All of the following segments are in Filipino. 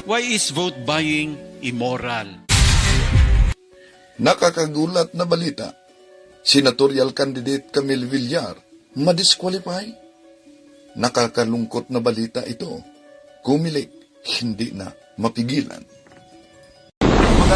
Why is vote buying immoral? Nakakagulat na balita. Senatorial candidate Camille Villar madisqualify. Nakakalungkot na balita ito. Kumilik, hindi na mapigilan.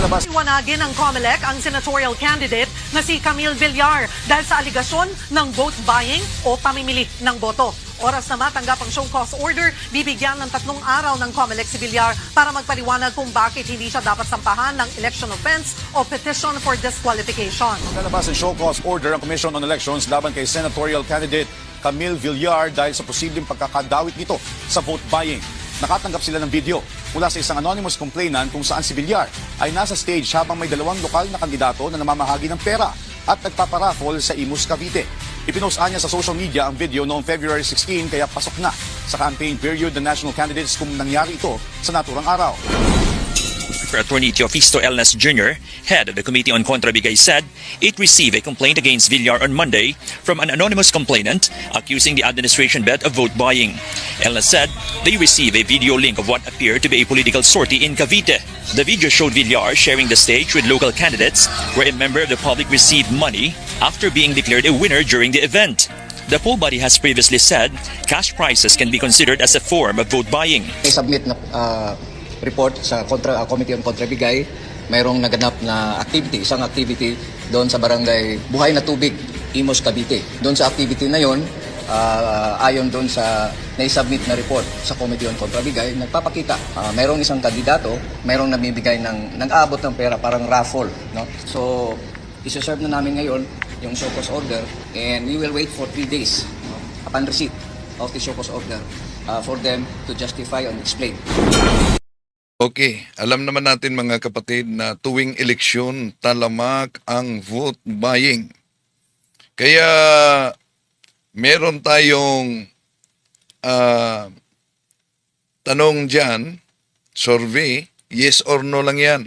Iwanagin ng COMELEC ang senatorial candidate na si Camille Villar dahil sa aligasyon ng vote buying o pamimili ng boto. Oras na matanggap ang show cause order, bibigyan ng 3 araw ng COMELEC si Villar para magpaliwanag kung bakit hindi siya dapat sampahan ng election offense o petition for disqualification. Lalabas ang show cause order ang Commission on Elections laban kay senatorial candidate Camille Villar dahil sa posibleng pagkakadawit nito sa vote buying. Nakatanggap sila ng video mula sa isang anonymous complainant kung saan si Villar ay nasa stage habang may 2 lokal na kandidato na namamahagi ng pera at nagpaparaffle sa Imus, Cavite. Ipinost niya sa social media ang video noong February 16 kaya pasok na sa campaign period ng national candidates kung nangyari ito sa naturang araw. Attorney Teofisto Elnas Jr., head of the Committee on Contra Bigay, said it received a complaint against Villar on Monday from an anonymous complainant accusing the administration bet of vote buying. Elnas said they received a video link of what appeared to be a political sortie in Cavite. The video showed Villar sharing the stage with local candidates where a member of the public received money after being declared a winner during the event. The poll body has previously said cash prizes can be considered as a form of vote buying. May submit na report sa Committee on Contra Bigay, mayroong naganap na activity, isang activity doon sa barangay Buhay na Tubig, Imus, Cavite. Doon sa activity na yon, ayon doon sa na-submit na report sa Committee on Contra Bigay, nagpapakita, mayroong isang kandidato, mayroong namibigay nag-aabot ng pera, parang raffle. No? So, isa-serve na namin ngayon yung show cause order and we will wait for 3 days upon receipt of the show cause order for them to justify and explain. Okay, alam naman natin mga kapatid na tuwing eleksyon, talamak ang vote buying. Kaya meron tayong tanong dyan, survey, yes or no lang yan.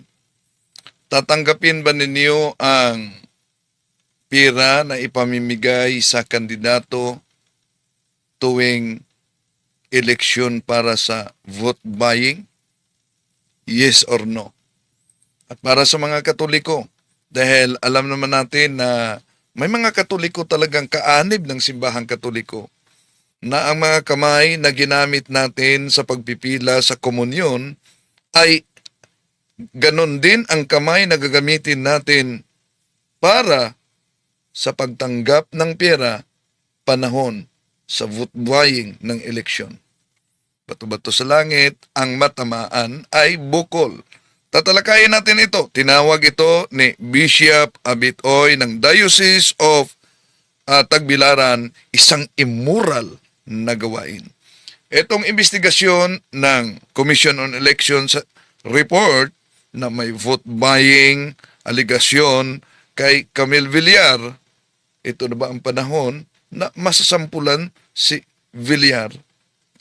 Tatanggapin ba ninyo ang pera na ipamimigay sa kandidato tuwing eleksyon para sa vote buying? Yes or no? At para sa mga Katoliko, dahil alam naman natin na may mga Katoliko talagang kaanib ng simbahang Katoliko na ang mga kamay na ginamit natin sa pagpipila sa komunyon ay ganon din ang kamay na gagamitin natin para sa pagtanggap ng pera panahon sa vote buying ng eleksyon. Bato-bato sa langit, ang matamaan ay bukol. Tatalakayin natin ito. Tinawag ito ni Bishop Abitoy ng Diocese of Tagbilaran, isang immoral na gawain. Itong investigasyon ng Commission on Elections report na may vote buying aligasyon kay Camille Villar, ito na ba ang panahon na masasampulan si Villar?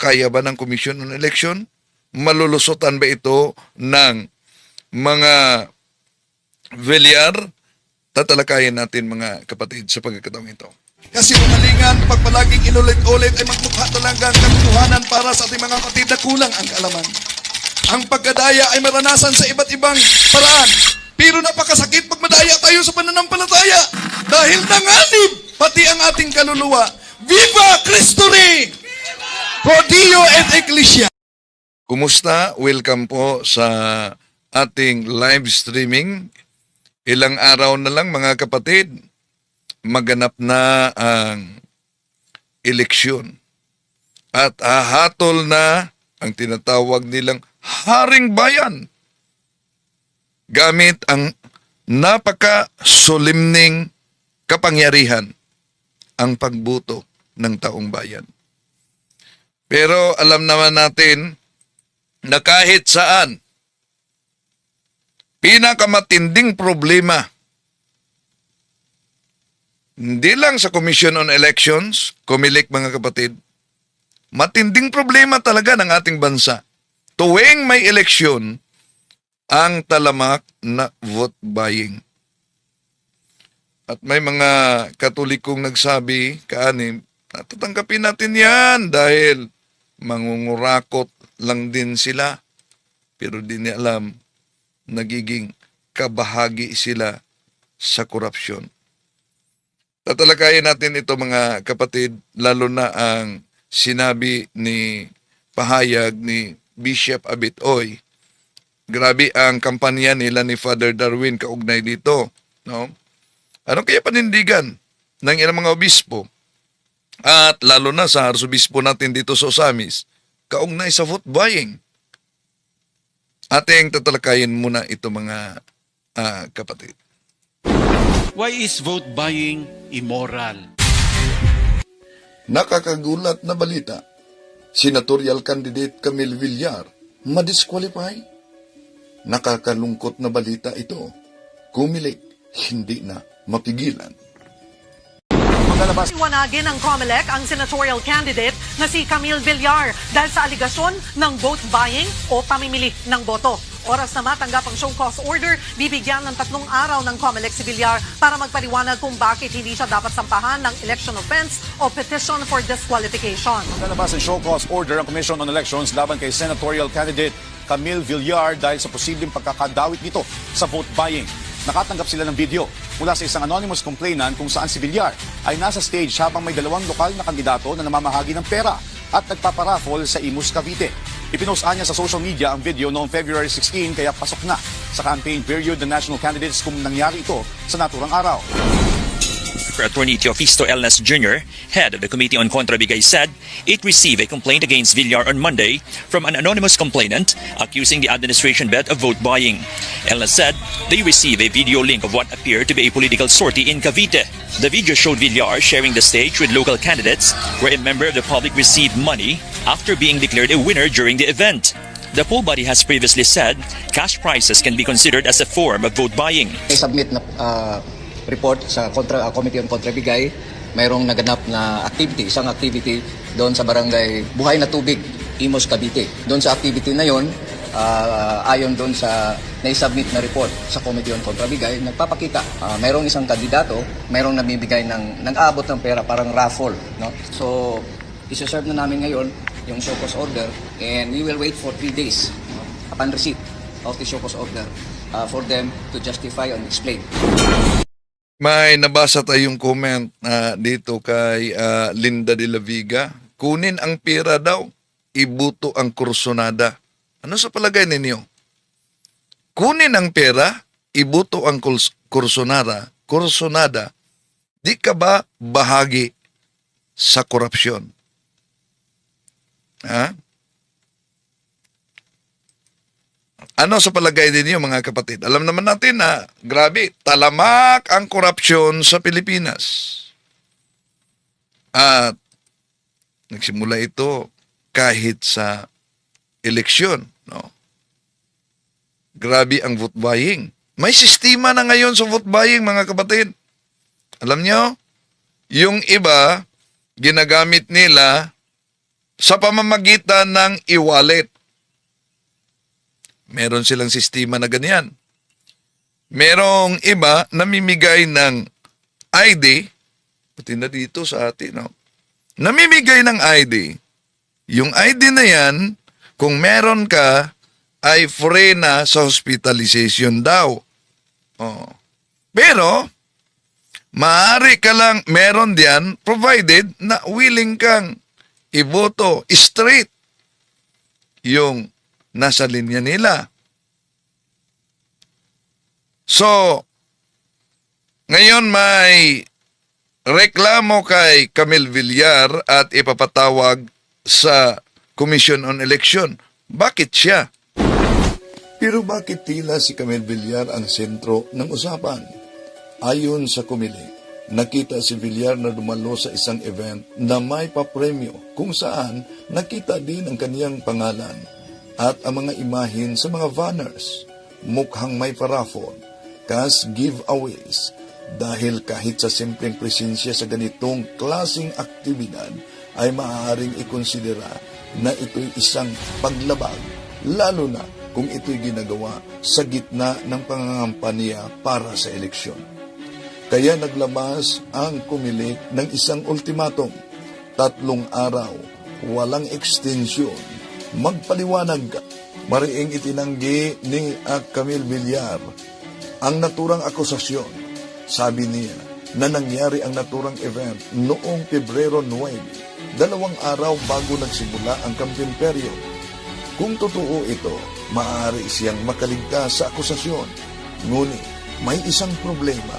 Kaya ba ng Commission on Election? Malulusutan ba ito ng mga Villar? Tatalakayin natin mga kapatid sa pagkakataong ito. Kasi umalingan, pag palaging inulit-ulit ay magmukha talaga ang katotohanan para sa ating mga kapatid na kulang ang kaalaman. Ang pagkadaya ay maranasan sa iba't ibang paraan. Pero napakasakit pag madaya tayo sa pananampalataya. Dahil nanganib pati ang ating kaluluwa. Viva Cristo Rey! Pro Dio et Ecclesia. Kumusta? Welcome po sa ating live streaming. Ilang araw na lang mga kapatid, maganap na ang eleksyon. At hahatol na ang tinatawag nilang Haring Bayan. Gamit ang napaka-solemning kapangyarihan ang pagbuto ng taong bayan. Pero alam naman natin na kahit saan, pinakamatinding problema, hindi lang sa Commission on Elections, COMELEC mga kapatid, matinding problema talaga ng ating bansa. Tuwing may eleksyon, ang talamak na vote buying. At may mga Katolikong nagsabi, kaanib, tatanggapin natin yan dahil mangungurakot lang din sila. pero di niya alam nagiging kabahagi sila sa korupsyon. Tatalakayin natin ito mga kapatid, lalo na ang sinabi ni pahayag ni Bishop Abitoy. Grabe ang kampanya nila ni Father Darwin kaugnay dito. No? Ano kaya panindigan ng ilang mga obispo? At lalo na sa arsobispo natin dito sa Osamis, kaugnay sa vote buying. Ating tatalakayin muna ito mga kapatid. Why is vote buying immoral? Nakakagulat na balita. Senatorial candidate Camille Villar madisqualify. Nakakalungkot na balita ito. Kumilig, hindi na mapigilan. Maglalabas Iwanagin ng COMELEC ang senatorial candidate na si Camille Villar dahil sa aligasyon ng vote buying o pamimili ng boto. Oras na matanggap ang show cause order, bibigyan ng 3 araw ng COMELEC si Villar para magpaliwanag kung bakit hindi siya dapat sampahan ng election offense o petition for disqualification. Lalabas ng show cause order ang Commission on Elections laban kay senatorial candidate Camille Villar dahil sa posibleng pagkakadawit nito sa vote buying. Nakatanggap sila ng video mula sa isang anonymous complainant kung saan si Villar ay nasa stage habang may 2 lokal na kandidato na namamahagi ng pera at nagpaparaffle sa Imus, Cavite. Ipinost niya sa social media ang video noong February 16 kaya pasok na sa campaign period ng national candidates kung nangyari ito sa naturang araw. Attorney Teofisto Elnas Jr., head of the Committee on Contra Bigay, said it received a complaint against Villar on Monday from an anonymous complainant accusing the administration bet of vote buying. Elnas said they received a video link of what appeared to be a political sortie in Cavite. The video showed Villar sharing the stage with local candidates where a member of the public received money after being declared a winner during the event. The poll body has previously said cash prizes can be considered as a form of vote buying. May submit na report sa Committee on Contra Bigay, mayroong naganap na isang activity doon sa barangay Buhay na Tubig, Imus, Cavite. Doon sa activity na yon, ayon doon sa naisubmit na report sa Committee on Contra Bigay, nagpapakita mayroong isang kandidato, mayroong namibigay ng abot ng pera, parang raffle. No? So, isa-serve na namin ngayon yung show cause order and we will wait for 3 days upon receipt of the show cause order for them to justify and explain. May nabasa tayong comment dito kay Linda de la Viga. Kunin ang pera daw, ibuto ang kursonada. Ano sa palagay ninyo? Kunin ang pera, ibuto ang kursonada. Di ka ba bahagi sa korupsyon? Ha? Ano sa palagay ninyo mga kapatid? Alam naman natin na grabe, talamak ang korupsyon sa Pilipinas. At nagsimula ito kahit sa eleksyon. No? Grabe ang vote buying. May sistema na ngayon sa vote buying mga kapatid. Alam nyo, yung iba, ginagamit nila sa pamamagitan ng e-wallet. Meron silang sistema na ganyan. Merong iba namimigay ng ID, pati na dito sa atin, no? Namimigay ng ID. Yung ID na yan, kung meron ka, ay free na sa hospitalization daw. Oh. Pero, maaari ka lang, meron diyan, provided na willing kang iboto straight yung nasa linya nila. So, ngayon may reklamo kay Camille Villar at ipapatawag sa Commission on Election. Bakit siya? Pero bakit tila si Camille Villar ang sentro ng usapan? Ayon sa Comelec, nakita si Villar na dumalo sa isang event na may papremyo kung saan nakita din ang kaniyang pangalan at ang mga imahin sa mga banners, mukhang may paraffle, cash giveaways, dahil kahit sa simpleng presensya sa ganitong klaseng aktibidad ay maaaring ikonsidera na ito'y isang paglabag, lalo na kung ito'y ginagawa sa gitna ng pangangampanya para sa eleksyon. Kaya naglabas ang Comelec ng isang ultimatum, 3 araw, walang extension, magpaliwanag Mariing itinanggi ni Camille Villar ang naturang akusasyon. Sabi niya na nangyari ang naturang event noong Pebrero 9, 2 araw bago nagsimula ang campaign period. Kung totoo ito, maaari siyang makaligtas sa akusasyon. Ngunit may isang problema.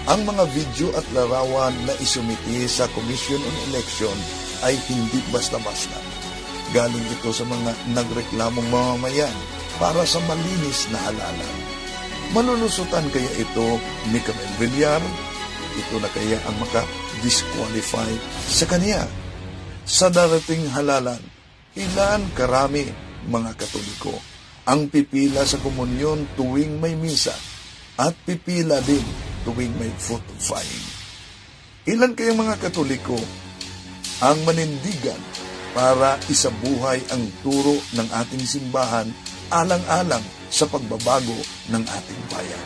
Ang mga video at larawan na isumiti sa Commission on Election ay hindi basta-basta. Galing ito sa mga nagreklamong mamamayan para sa malinis na halalan. Malulusutan kaya ito ni Camille Villar? Ito na kaya ang maka-disqualify sa kanya? Sa darating halalan, ilan karami mga Katoliko ang pipila sa komunyon tuwing may misa at pipila din tuwing may vote buying? Ilan kayang mga Katoliko ang manindigan para isabuhay ang turo ng ating simbahan alang-alang sa pagbabago ng ating bayan?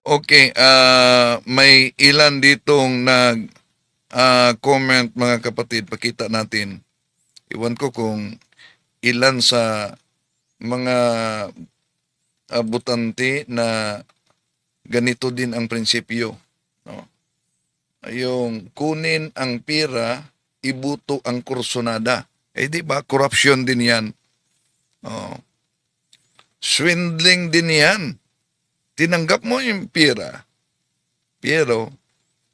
Okay, may ilan ditong comment mga kapatid, pakita natin. Iwan ko kung ilan sa mga butante na ganito din ang prinsipyo. No? Yung kunin ang pira, ibuto ang kursunada. Di ba? Corruption din yan. Swindling din yan. Tinanggap mo yung pira. Pero,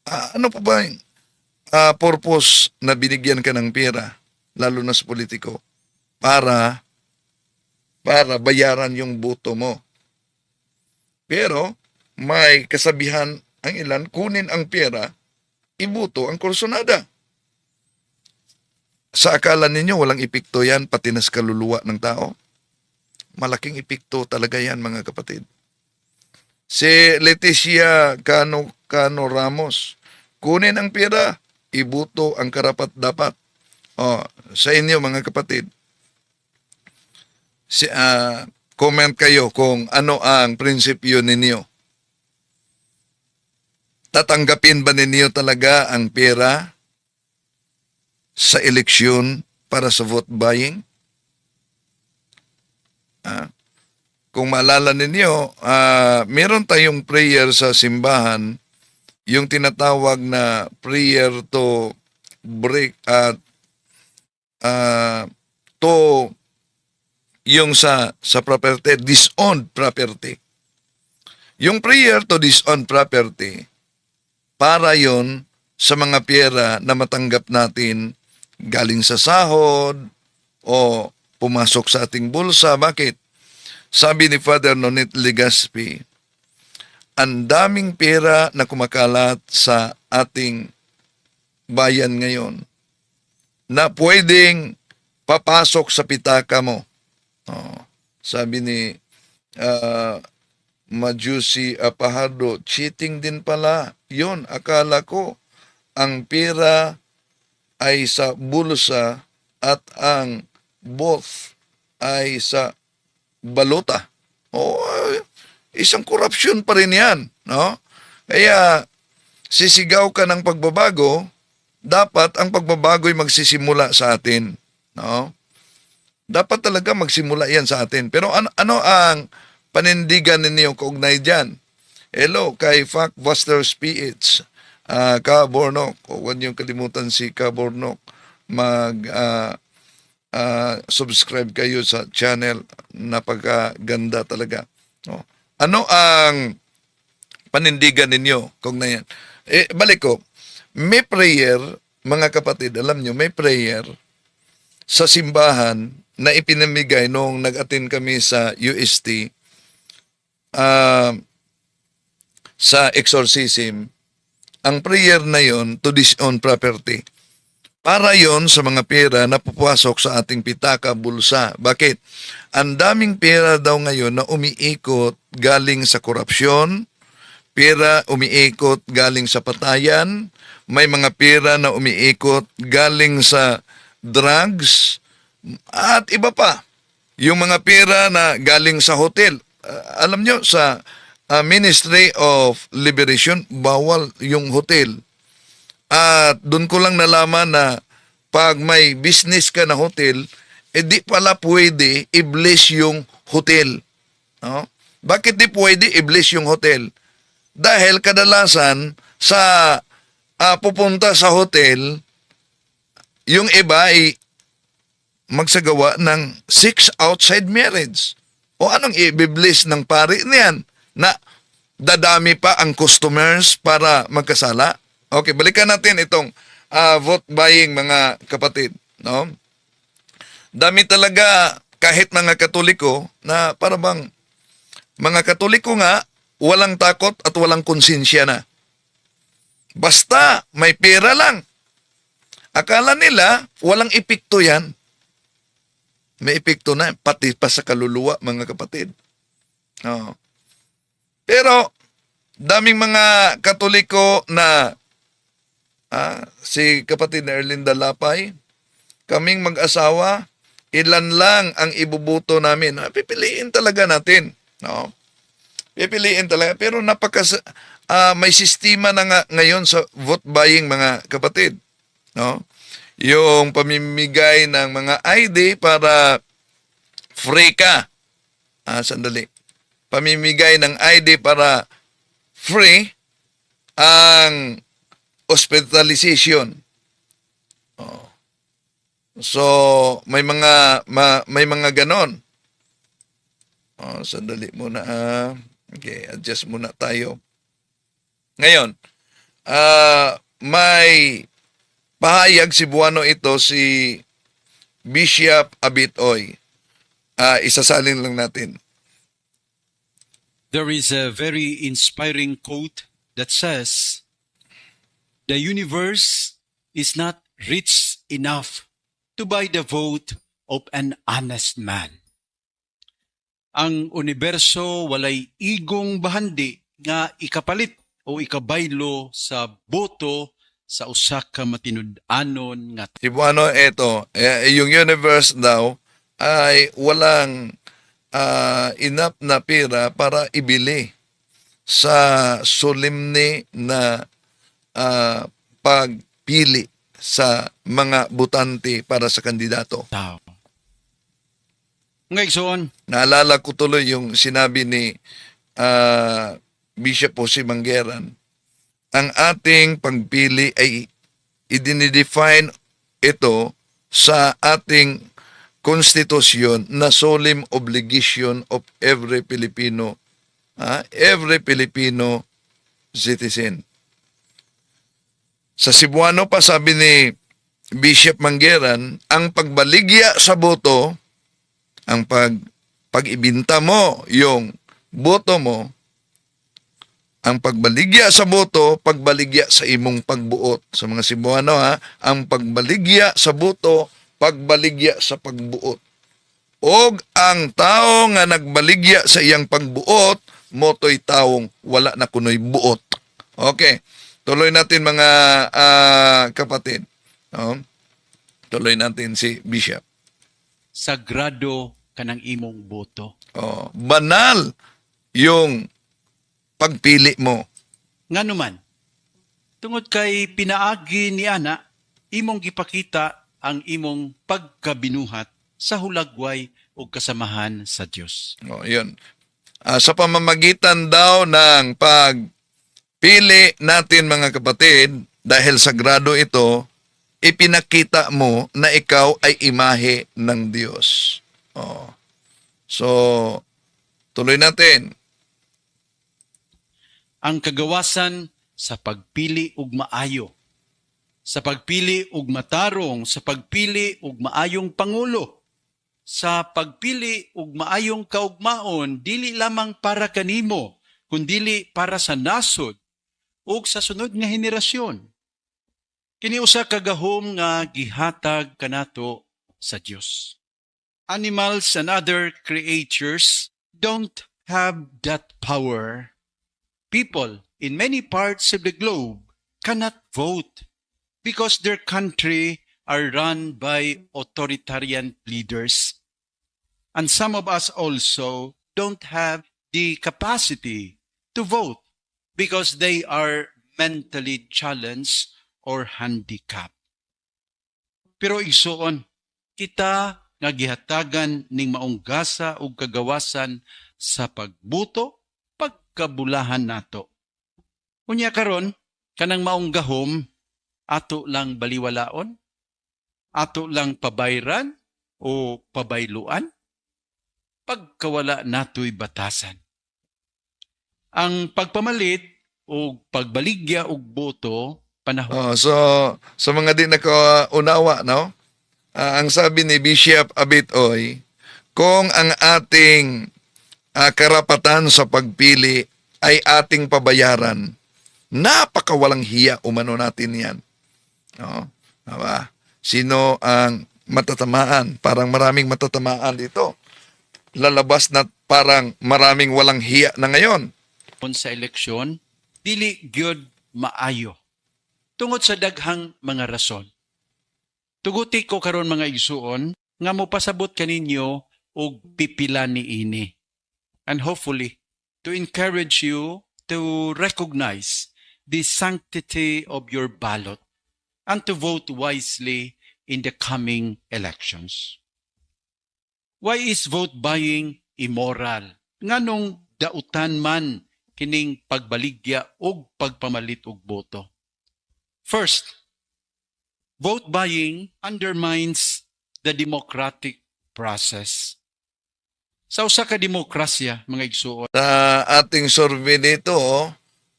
ano pa ba yung purpose na binigyan ka ng pira, lalo na sa politiko? Para bayaran yung boto mo. Pero, may kasabihan ang ilan, kunin ang pera, ibuto ang kursunada. Sa akala ninyo, walang epekto yan, pati na sa kaluluwa ng tao? Malaking epekto talaga yan, mga kapatid. Si Leticia Cano Ramos, kunin ang pera, ibuto ang karapat-dapat. Sa inyo, mga kapatid, comment kayo kung ano ang prinsipyo ninyo. Tatanggapin ba ninyo talaga ang pera sa eleksyon para sa vote buying? Kung maalala ninyo, meron tayong prayer sa simbahan, yung tinatawag na prayer to break at to yung sa property, disowned property. Yung prayer to disown property, para yon sa mga pera na matanggap natin galing sa sahod o pumasok sa ating bulsa. Bakit? Sabi ni Father Nonit Legaspi, ang daming pera na kumakalat sa ating bayan ngayon na pwedeng papasok sa pitaka mo. Sabi ni Majusi Apahado, cheating din pala. Yun, akala ko ang pera ay sa bulsa at ang both ay sa balota. Isang korupsyon pa rin yan. No? Kaya sisigaw ka ng pagbabago, dapat ang pagbabago ay magsisimula sa atin. No? Dapat talaga magsimula yan sa atin. Pero ano ang panindigan ninyo kaugnay dyan? Hello, kay Factbusters PH, Kabornok. Huwag niyong kalimutan si Kabornok. Subscribe kayo sa channel. Napakaganda talaga. No? Ano ang panindigan ninyo kaugnay yan? Balik ko, may prayer, mga kapatid, alam nyo, may prayer sa simbahan na ipinamigay nung nag-attend kami sa UST sa exorcism. Ang prayer na yon to disown property. Para yon sa mga pera na pupasok sa ating pitaka, bulsa. Bakit? Ang daming pera daw ngayon na umiikot galing sa korupsyon, pera umiikot galing sa patayan, may mga pera na umiikot galing sa drugs, at iba pa. Yung mga pera na galing sa hotel. Alam nyo, sa Ministry of Liberation, bawal yung hotel. At doon ko lang nalaman na pag may business ka na hotel, di pala pwede i-bless yung hotel. No? Bakit di pwede i-bless yung hotel? Dahil kadalasan sa pupunta sa hotel, yung iba ay magsagawa ng 6 outside marriage. O anong i-bless ng pari niyan? Na dadami pa ang customers para magkasala? Okay, balikan natin itong vote buying, mga kapatid. No? Dami talaga kahit mga Katoliko na parang mga Katoliko nga, walang takot at walang konsensya na. Basta may pera lang. Akala nila walang epekto yan. May epekto na, pati pa sa kaluluwa, mga kapatid. Oh. Pero, daming mga Katoliko na si kapatid na Erlinda Lapay, kaming mag-asawa, ilan lang ang ibubuto namin. Pipiliin talaga natin. No? Pipiliin talaga. Pero may sistema na nga ngayon sa vote buying, mga kapatid. No? Yung pamimigay ng mga ID para free ka. Sandali. Pamimigay ng ID para free ang hospitalization. Oh. So, may mga ganon. Oh, sandali muna. Okay, adjust muna tayo. Ngayon, may pahayag Cebuano ito si Bishop Abitoy. Isasalin lang natin. There is a very inspiring quote that says, "The universe is not rich enough to buy the vote of an honest man." Ang universo walay igong bahandi nga ikapalit o ikabaylo sa boto sa usa ka matinud-anon nga Cebuano, ito, yung universe daw ay walang enough na pera para ibili sa solemne na pagpili sa mga botante para sa kandidato. tao. Ngayon, Naalala ko tuloy yung sinabi ni Bishop Jose Mangueran, ang ating pagpili ay idinidefine ito sa ating konstitusyon na solemn obligation of every Filipino citizen. Sa Cebuano pa, sabi ni Bishop Mangueran, ang pagbaligya sa boto, ang pag-ibinta mo yung boto mo, ang pagbaligya sa boto, pagbaligya sa imong pagbuot. Sa mga Cebuano, ang pagbaligya sa boto, pagbaligya sa pagbuot. Og ang tao nga nagbaligya sa iyang pagbuot, moto'y taong wala na kuno'y buot. Okay. Tuloy natin, mga kapatid. Tuloy natin si Bishop. sagrado kanang imong boto. Banal yung pagpili mo. Nganuman, tungod kay pinaagi ni ana, imong gipakita ang imong pagkabinuhat sa hulagway o kasamahan sa Dios. Yun. Sa pamamagitan daw ng pagpili natin, mga kapatid, dahil sagrado ito, ipinakita mo na ikaw ay imahe ng Diyos. So, tuloy natin. Ang kagawasan sa pagpili ug maayo, sa pagpili ug matarong, sa pagpili ug maayong pangulo, sa pagpili ug maayong kaugmaon, dili lamang para kanimo, kundili para sa nasod ug sa sunod nga henerasyon. Kini usa ka gahom nga gihatag kanato sa Dios. Animals and other creatures don't have that power. People in many parts of the globe cannot vote because their country are run by authoritarian leaders. And some of us also don't have the capacity to vote because they are mentally challenged or handicap. Pero igsuon, kita nga gihatagan ning maong gasa ug kagawasan sa pagbuto, pagkabulahan nato. Unya karon, kanang maong gahom, ato lang baliwalaon, ato lang pabayran o pabayluan, pagkawala nato'y batasan. Ang pagpamalit o pagbaligya og boto, panahon. So sa mga di nakaunawa, no? Ang sabi ni Bishop Abitoy, kung ang ating karapatan sa pagpili ay ating pabayaran, napakawalang hiya umano natin yan. No? Diba? Sino ang matatamaan? Parang maraming matatamaan dito. Lalabas na parang maraming walang hiya na ngayon. Sa eleksyon, dili gyud maayo. Tungod sa daghang mga rason. Tuguti ko karon mga igsuon nga mopasabot kaninyo og pipila niini. And hopefully to encourage you to recognize the sanctity of your ballot and to vote wisely in the coming elections. Why is vote buying immoral? Nganong dautan man kining pagbaligya og pagpamalit og boto? First, vote buying undermines the democratic process. Sa usa ka demokrasya, mga igsuon, Sa ating survey dito,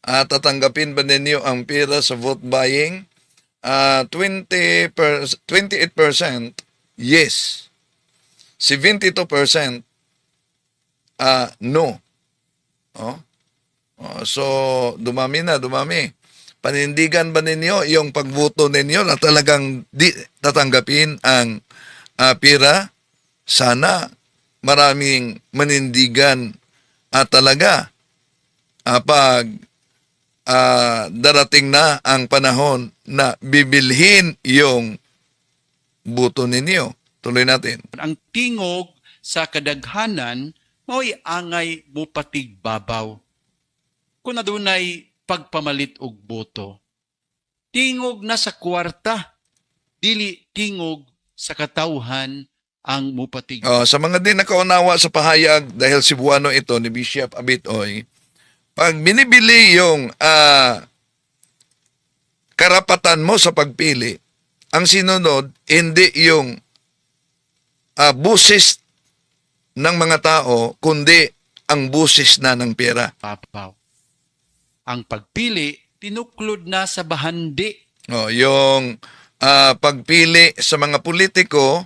tatanggapin ba ninyo ang pera sa vote buying? 28% yes. 72% no. So, dumami na, dumami. Panindigan ba ninyo yung pagboto ninyo na talagang di tatanggapin ang pera? Sana maraming manindigan talaga pag darating na ang panahon na bibilhin yung boto ninyo. Tuloy natin. ang tingog sa kadaghanan mao'y angay mupatig babaw. Kung adunay pagpamalit og boto, tingog na sa kwarta, dili tingog sa katawhan ang mupatig. Sa mga di nakaunawa sa pahayag dahil Cebuano ito ni Bishop Abitoy, pag binibili yung karapatan mo sa pagpili, ang sinunod, hindi yung busis ng mga tao, kundi ang busis na ng pera. Papaw. Ang pagpili, tinuklod na sa bahandi. Yung pagpili sa mga politiko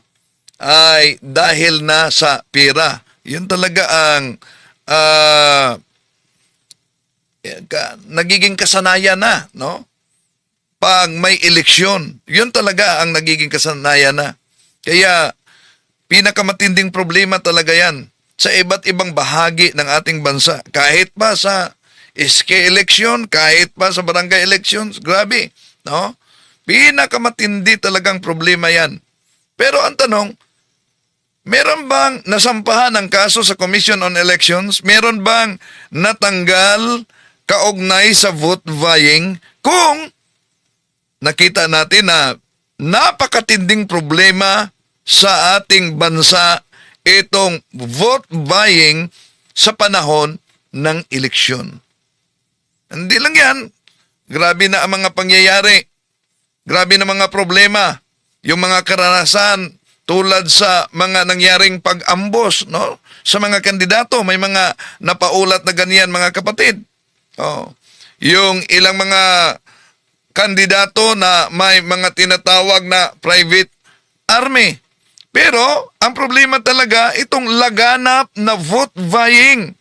ay dahil na sa pera. Yun talaga ang nagiging kasanayan na, no? Pag may eleksyon, yun talaga ang nagiging kasanayan na. Kaya pinakamatinding problema talaga yan sa iba't ibang bahagi ng ating bansa. Kahit pa sa SK election, kahit pa sa barangay elections, grabe, no? Pinakamatindi talagang problema yan. Pero ang tanong, meron bang nasampahan ng kaso sa Commission on Elections? Meron bang natanggal kaugnay sa vote buying? Kung nakita natin na napakatinding problema sa ating bansa itong vote buying sa panahon ng eleksyon. Hindi lang yan. Grabe na ang mga pangyayari. Grabe na mga problema. Yung mga karanasan tulad sa mga nangyaring pag-ambos, no? Sa mga kandidato, may mga napaulat na ganyan, mga kapatid. Yung ilang mga kandidato na may mga tinatawag na private army. Pero, ang problema talaga, itong laganap na vote buying.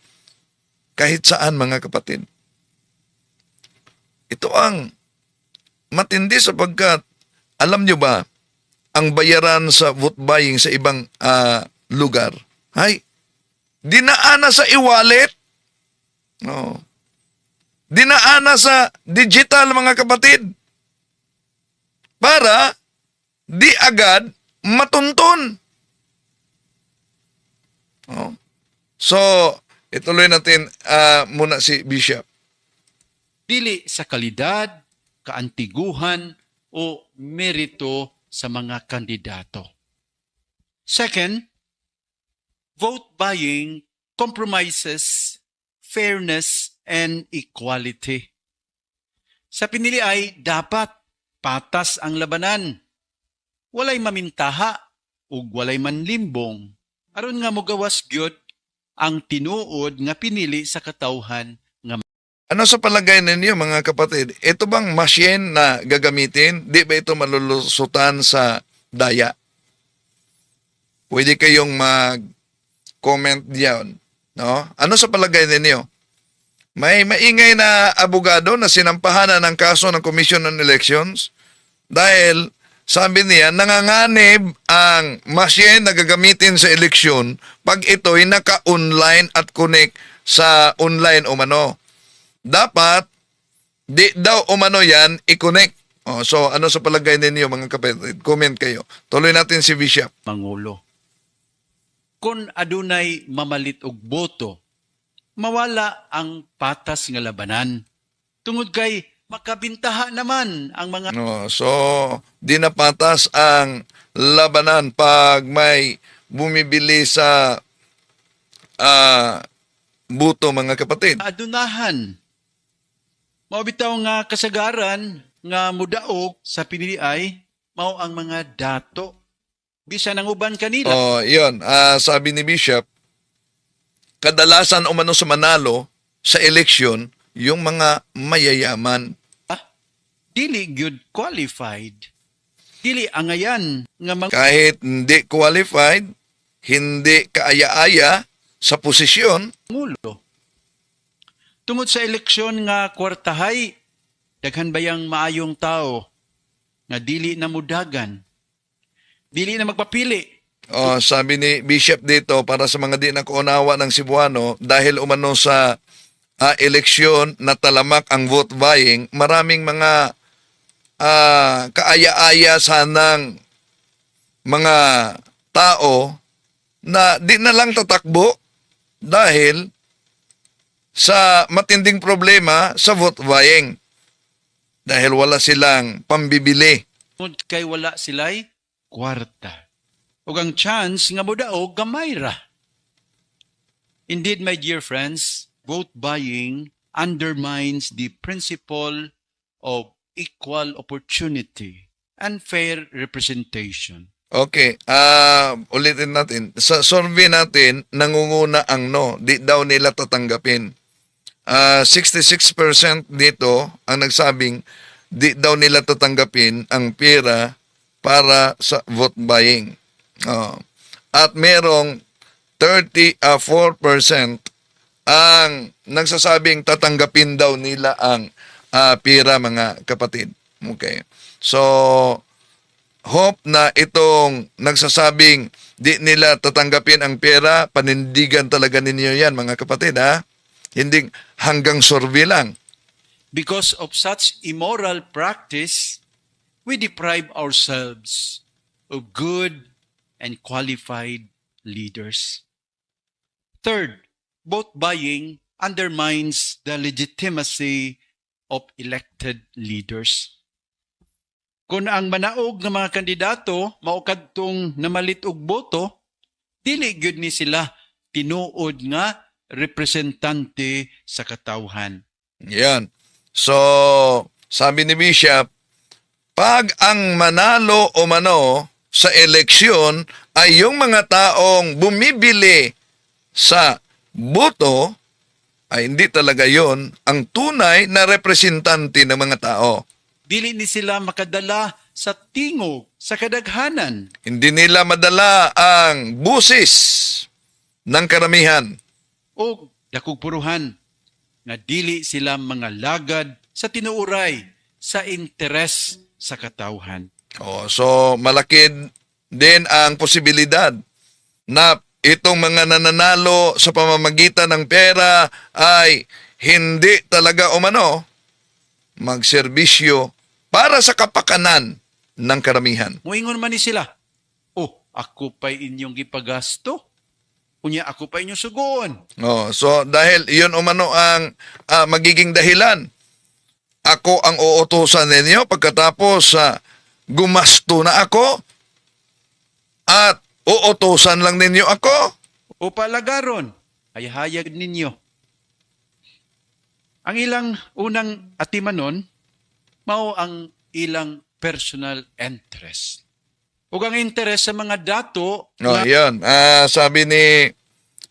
Kahit saan, mga kapatid. Ito ang matindi sapagkat, alam nyo ba, ang bayaran sa vote buying sa ibang lugar, ay, dinaana sa e-wallet. No. Dinaana sa digital, mga kapatid. Para di agad matuntun. No. So, ituloy natin muna si Bishop. Dili sa kalidad, kaantiguhan, o merito sa mga kandidato. Second, vote buying compromises fairness and equality. Sa pinili ay dapat patas ang labanan. Walay mamintaha ug walay manlimbong. Aron nga mogawas gyud ang tinuod nga pinili sa katawhan nga Ano sa palagay ninyo mga kapatid? Ito bang machine na gagamitin? Di ba ito malulusutan sa daya? Pwede kayong mag-comment diyan. No? Ano sa palagay ninyo? May maingay na abogado na sinampahan na ng kaso ng Commission on Elections dahil sabi niya, nanganganib ang machine na gagamitin sa eleksyon pag ito'y naka-online at connect sa online umano. Dapat, di daw umano yan, i-connect. So, ano sa palagay ninyo mga kapatid? Comment kayo. Tuloy natin si Bishop. Pangulo. Kung adunay mamalit og boto, mawala ang patas nga labanan. Tungod kay makabintaha naman ang mga So, di na patas ang labanan pag may bumibili sa buto mga kapatid. adunahan. Maubitaw nga kasagaran nga mudaog sa piniliay mao ang mga dato. Bisan ang uban kanila. Yun. Sabi ni Bishop, kadalasan umano sa manalo sa eleksyon yung mga mayayaman. Dili gyud qualified. Dili angayan nga mga Kahit hindi qualified, hindi kaaya-aya sa posisyon, pangulo. Tungod sa eleksyon nga kwartahay, daghan bayang maayong tao nga dili na mudagan. Dili na magpapili. sabi ni Bishop dito, para sa mga di nakuunawa ng Cebuano, dahil umano sa eleksyon na talamak ang vote buying, maraming mga kaaya-aya sanang mga tao na di na lang tatakbo dahil sa matinding problema sa vote buying. Dahil wala silang pambibili. Tungod kay wala sila'y kwarta. Ug ang chance nga mudaog gamay ra. Indeed, my dear friends, vote buying undermines the principle of equal opportunity and fair representation. Okay, ulitin natin. Sa survey natin, nangunguna ang no. Di daw nila tatanggapin. 66% dito ang nagsabing di daw nila tatanggapin ang pera para sa vote buying. At merong 34% ang nagsasabing tatanggapin daw nila ang pera mga kapatid. Okay. So, hope na itong nagsasabing di nila tatanggapin ang pera, panindigan talaga ninyo yan mga kapatid ha. Hindi hanggang survey lang. Because of such immoral practice, we deprive ourselves of good and qualified leaders. Third, vote buying undermines the legitimacy of elected leaders. Kung ang manaog ng mga kandidato maukadtong namalit og boto, dili gyud ni sila tinuod nga representante sa katawhan. Yan. So, sabi ni Bishop, pag ang manalo o mano sa eleksyon ay yung mga taong bumibili sa boto, ay hindi talaga yon ang tunay na representante ng mga tao. Dili ni sila makadala sa tingog, sa kadaghanan. Hindi nila madala ang busis ng karamihan. O dakog puruhan nga dili sila mga lagad sa tinuuray sa interes sa katawhan. So, malaki din ang posibilidad na itong mga nananalo sa pamamagitan ng pera ay hindi talaga umano magserbisyo para sa kapakanan ng karamihan. Muingon man ni sila, ako pa'y inyong gipagasto. Unya ako pa inyong sugoon. So dahil iyon umano ang magiging dahilan ako ang uutusan ninyo pagkatapos gumasto na ako at uutusan lang ninyo ako? O palagaron, ay hayag ninyo. Ang ilang unang atimanon, mao ang ilang personal interest. O ang interest sa mga dato No, yan. Sabi ni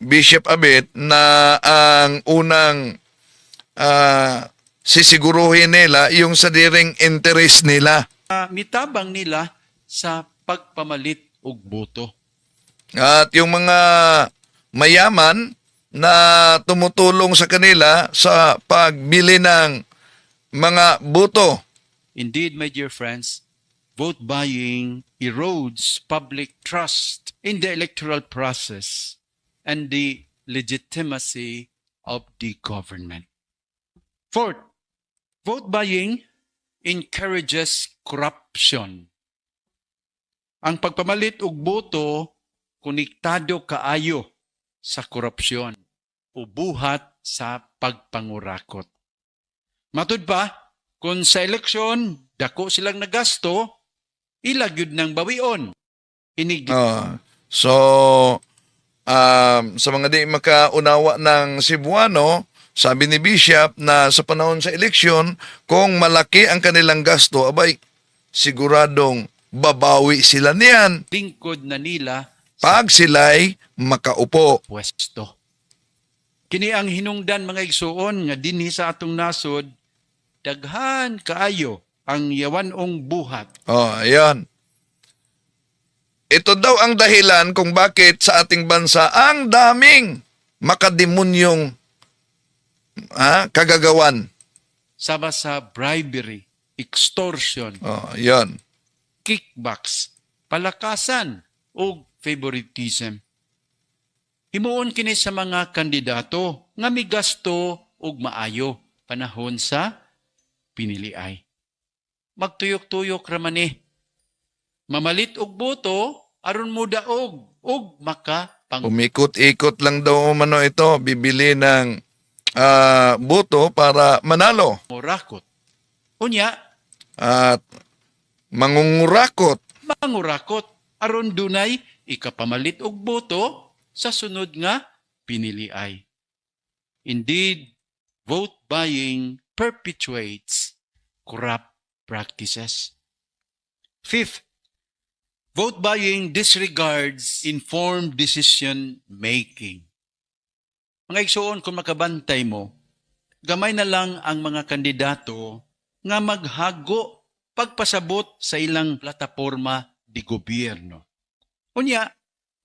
Bishop Abet na ang unang sisiguruhin nila yung sadiring interest nila. mitabang nila sa pagpamalit og boto. At yung mga mayaman na tumutulong sa kanila sa pagbili ng mga boto. Indeed, my dear friends, vote buying erodes public trust in the electoral process and the legitimacy of the government. Fourth, vote buying encourages corruption. Ang pagpamalit og boto konektado kaayo sa korupsyon o buhat sa pagpangurakot. Matud pa, kung sa eleksyon, dako silang nagasto, ilagyod ng bawion. Inig Sa mga di makaunawa ng Cebuano, sabi ni Bishop na sa panahon sa eleksyon, kung malaki ang kanilang gasto, abay, siguradong babawi sila niyan lingkod na nila pag sila'y makaupo. pwesto. Kini ang hinungdan mga igsuon nga dinhi sa atong nasod, daghan kaayo ang yawanong buhat. Ayan. Ito daw ang dahilan kung bakit sa ating bansa ang daming makademonyong kagagawan. Sama sa bribery, extortion, Ayan. kickbacks, palakasan o favoritism. Himuon kini sa mga kandidato nga migasto og maayo panahon sa piniliay. Magtuyok-tuyok raman mamalit og boto aron mo daog og makapang Umikot-ikot lang daw umano ito, bibili ng boto para manalo. murakot. Unya, At mangungurakot. mangurakot aron dunay ikapamalit og boto sa sunod nga piniliay. Indeed, vote buying perpetuates corrupt practices. Fifth, vote buying disregards informed decision making. Mga igsuon, kung makabantay mo, gamay na lang ang mga kandidato nga maghago pagpasabot sa ilang plataporma di gobyerno. Unya,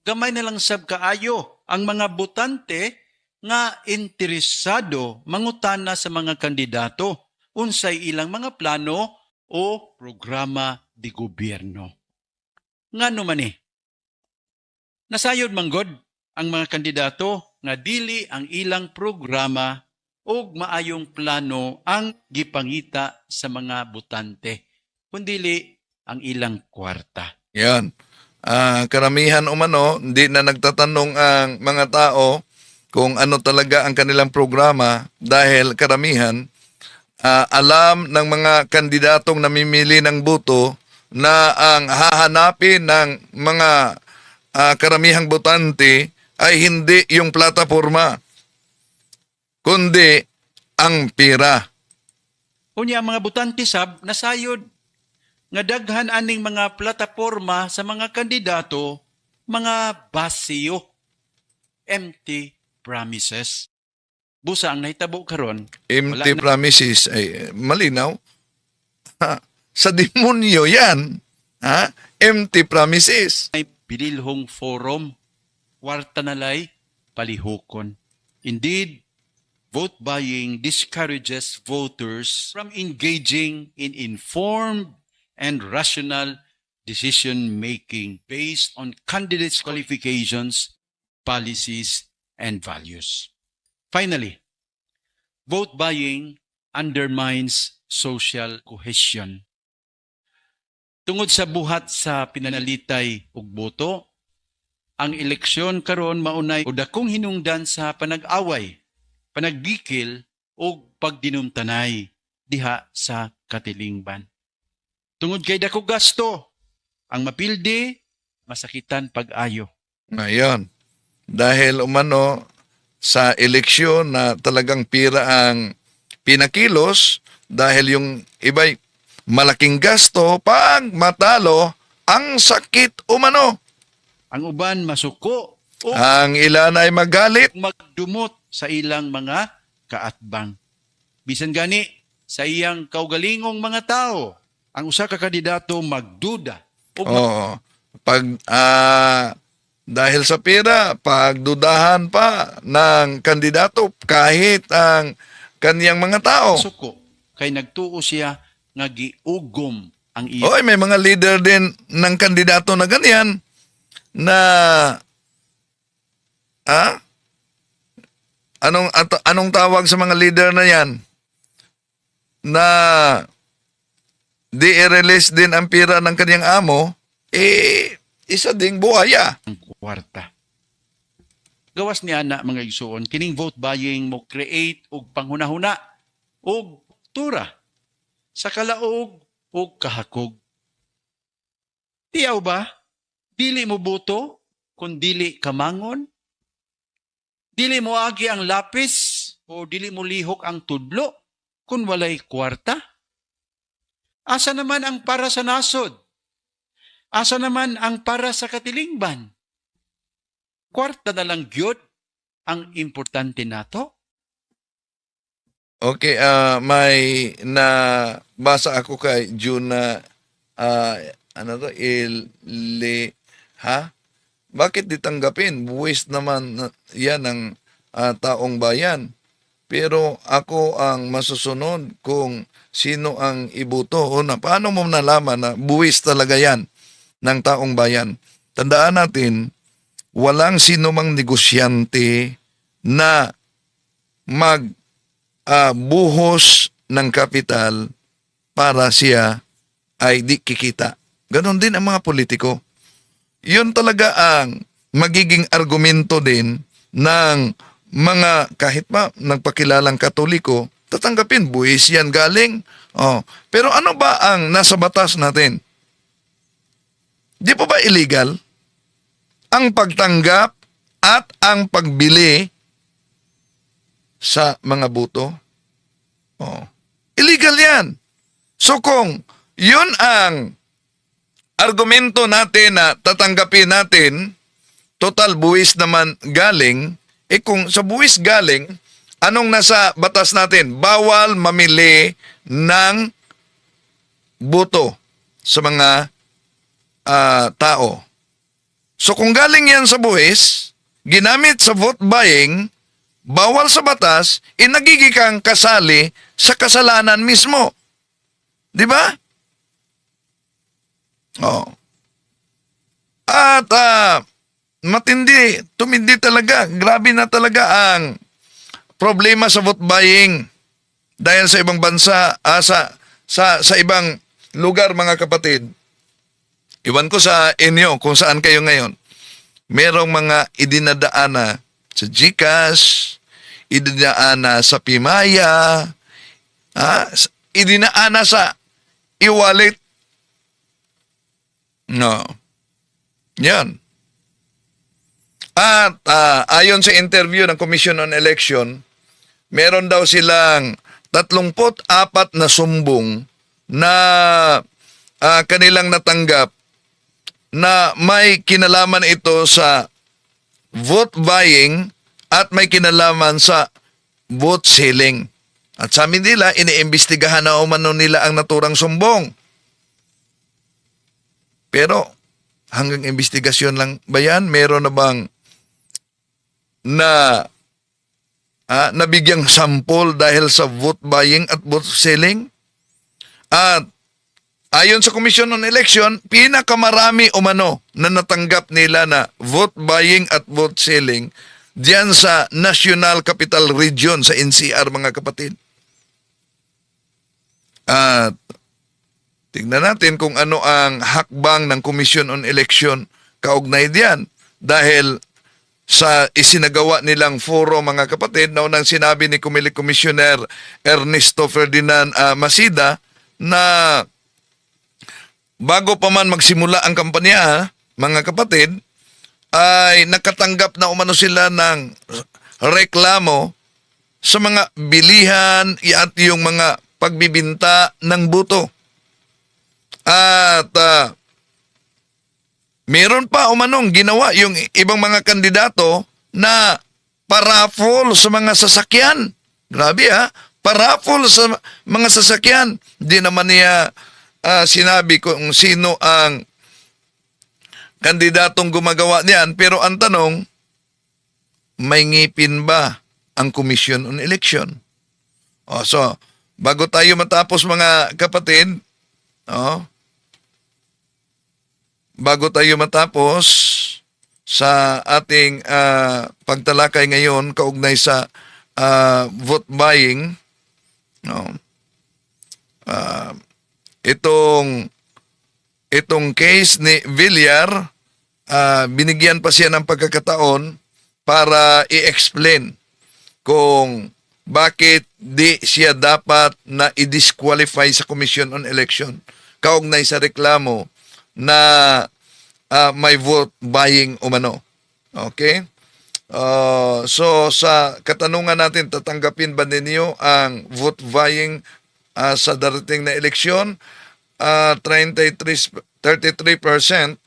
gamay na lang sab kaayo ang mga botante nga interesado mangutana sa mga kandidato unsay ilang mga plano o programa di gobyerno. Ngano man nasayod manggod ang mga kandidato nga dili ang ilang programa o maayong plano ang gipangita sa mga botante, kundili ang ilang kwarta. Yan. Karamihan umano, hindi na nagtatanong ang mga tao kung ano talaga ang kanilang programa dahil karamihan alam ng mga kandidatong namimili ng boto na ang hahanapin ng mga karamihang botante ay hindi yung plataforma, kundi ang pira. Unya ang mga botante sab nasayod nga daghan aning mga plataporma sa mga kandidato, mga basiyo, empty promises. Busa ang nahitabo karon. Empty promises ay malinaw. Sa demonyo yan. Empty promises. May bililhong forum, kwarta nalay, palihukon. Indeed, vote buying discourages voters from engaging in informed and rational decision-making based on candidates' qualifications, policies, and values. Finally, vote buying undermines social cohesion. Tungod sa buhat sa pinanalitay og boto, ang eleksyon karon maunay o dakong hinungdan sa panag-away, panagbikil o pagdinumtanay diha sa katilingban. Tungod kay dako gasto, ang mapildi, masakitan pag-ayo. Ngayon, dahil umano sa eleksyon na talagang pira ang pinakilos, dahil yung iba'y malaking gasto, pag matalo, ang sakit umano. Ang uban masuko o Ang ilan ay magalit. magdumot sa ilang mga kaatbang. Bisan gani, sa iyang kaugalingong mga tao, ang usa ka kandidato magduda o Oo. Pag, dahil sa pira, pagdudahan pa ng kandidato kahit ang kaniyang mga tao. masuko kay nagtuo siya nga giugom ang iyang Oy, may mga leader din ng kandidato na ganyan na anong tawag sa mga leader na yan? Na di-release din ang pira ng kaniyang amo, isa ding buhaya. kwarta. Gawas ni ana mga igsuon, kining vote buying mo create og panghunahuna og tura sa kalaog og kahakog. Tiyaw ba? Dili mo boto kung dili kamangon? Dili mo agi ang lapis o dili mo lihok ang tudlo kung walay kwarta? Asa naman ang para sa nasod? Asa naman ang para sa katilingban? Kwarta na lang gyud ang importante nato? Okay, may nabasa ako kay June na bakit ditanggapin? Buwis naman yan ng taong bayan. Pero ako ang masusunod kung sino ang iboto. Paano mo nalaman na buwis talaga yan ng taong bayan? Tandaan natin, walang sino mang negosyante na buhos ng kapital para siya ay di kikita. Ganon din ang mga politiko. Yun talaga ang magiging argumento din ng mga kahit pa nagpakilalang Katoliko, tatanggapin, buwis yan galing. Pero ano ba ang nasa batas natin? Di po ba illegal ang pagtanggap at ang pagbili sa mga buto? Illegal yan. So kung yun ang argumento natin na tatanggapin natin, total buwis naman galing, kung sa buwis galing, anong nasa batas natin? Bawal mamili ng buto sa mga tao. So kung galing yan sa buwis, ginamit sa vote buying, bawal sa batas, nagiging kasali sa kasalanan mismo. Di ba? At tumindi talaga, grabe na talaga ang problema sa vote buying dahil sa ibang bansa, sa ibang lugar mga kapatid. Iwan ko sa inyo kung saan kayo ngayon. Merong mga idinadaana sa GCash, idinaana sa Pimaya, idinaana sa e-wallet. No. Yan. At ayon sa interview ng Commission on Election, meron daw silang 34 na sumbong na kanilang natanggap na may kinalaman ito sa vote buying at may kinalaman sa vote selling. At sa amin nila, iniimbestigahan na umano nila ang naturang sumbong. Pero hanggang investigasyon lang ba yan? Meron na bang nabigyang sample dahil sa vote buying at vote selling? At ayon sa Commission on Election, pinakamarami umano na natanggap nila na vote buying at vote selling diyan sa National Capital Region sa NCR mga kapatid. At tingnan natin kung ano ang hakbang ng Commission on Election kaugnay diyan. Dahil sa isinagawa nilang foro, mga kapatid, na unang sinabi ni Commissioner Ernesto Ferdinand Masida na bago pa man magsimula ang kampanya, mga kapatid, ay nakatanggap na umano sila ng reklamo sa mga bilihan at yung mga pagbibinta ng buto. At meron pa umanong ginawa yung ibang mga kandidato na paraffol sa mga sasakyan. Grabe paraffol sa mga sasakyan. Di naman niya sinabi kung sino ang kandidatong gumagawa niyan. Pero ang tanong, may ngipin ba ang Commission on Election? So, bago tayo matapos, mga kapatid, bago tayo matapos sa ating pagtalakay ngayon kaugnay sa vote buying, itong case ni Villar, binigyan pa siya ng pagkakataon para i-explain kung bakit di siya dapat na i-disqualify sa Commission on Election kaugnay sa reklamo na may vote buying umano. Okay? So sa katanungan natin, tatanggapin ba ninyo ang vote buying sa darating na eleksyon? 33%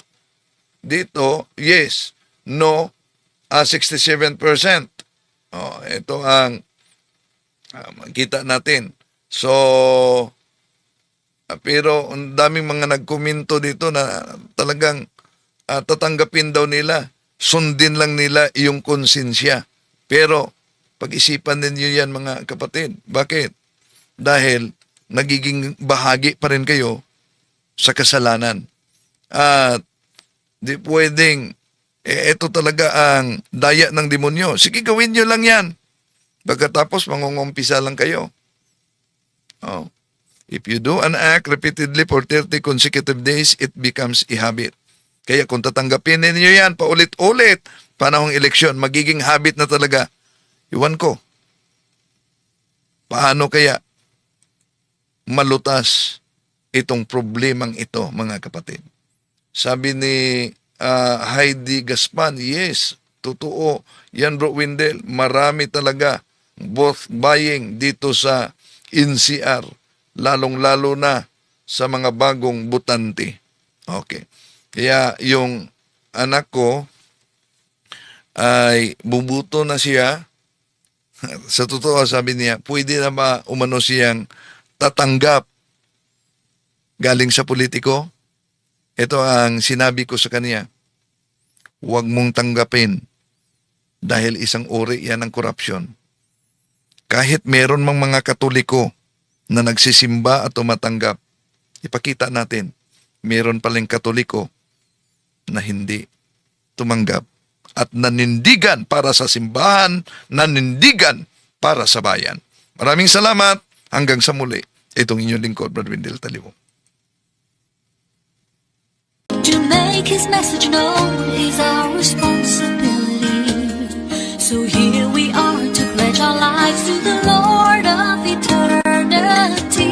dito, yes. No, 67%. Ito ang makita natin. So, pero ang daming mga nagkomento dito na talagang tatanggapin daw nila. Sundin lang nila yung konsensya. Pero pag-isipan ninyo yan, mga kapatid. Bakit? Dahil nagiging bahagi pa rin kayo sa kasalanan. At di pwedeng, ito talaga ang daya ng demonyo. Sige, gawin nyo lang yan. Pagkatapos, mangungumpisa lang kayo. If you do an act repeatedly for 30 consecutive days, it becomes a habit. Kaya kung tatanggapin ninyo yan, paulit-ulit, panahong eleksyon, magiging habit na talaga. Iwan ko. Paano kaya malutas itong problemang ito, mga kapatid? Sabi ni Heidi Gaspan, yes, totoo. Yan, Bro Windel, marami talaga both buying dito sa NCR, lalong-lalo na sa mga bagong butante. Okay. Kaya yung anak ko ay bubuto na siya. Sa totoo, sabi niya, pwede na ba umano siyang tatanggap galing sa politiko? Ito ang sinabi ko sa kanya. Huwag mong tanggapin dahil isang uri yan ng korupsyon. Kahit meron mang mga Katoliko na nagsisimba at tumatanggap, ipakita natin, meron palang Katoliko na hindi tumanggap at nanindigan para sa simbahan, nanindigan para sa bayan. Maraming salamat. Hanggang sa muli. Itong inyong lingkod, Brad Windel Talibo. To make his message known is our responsibility. So here we are to pledge our lives to the Lord of eternity.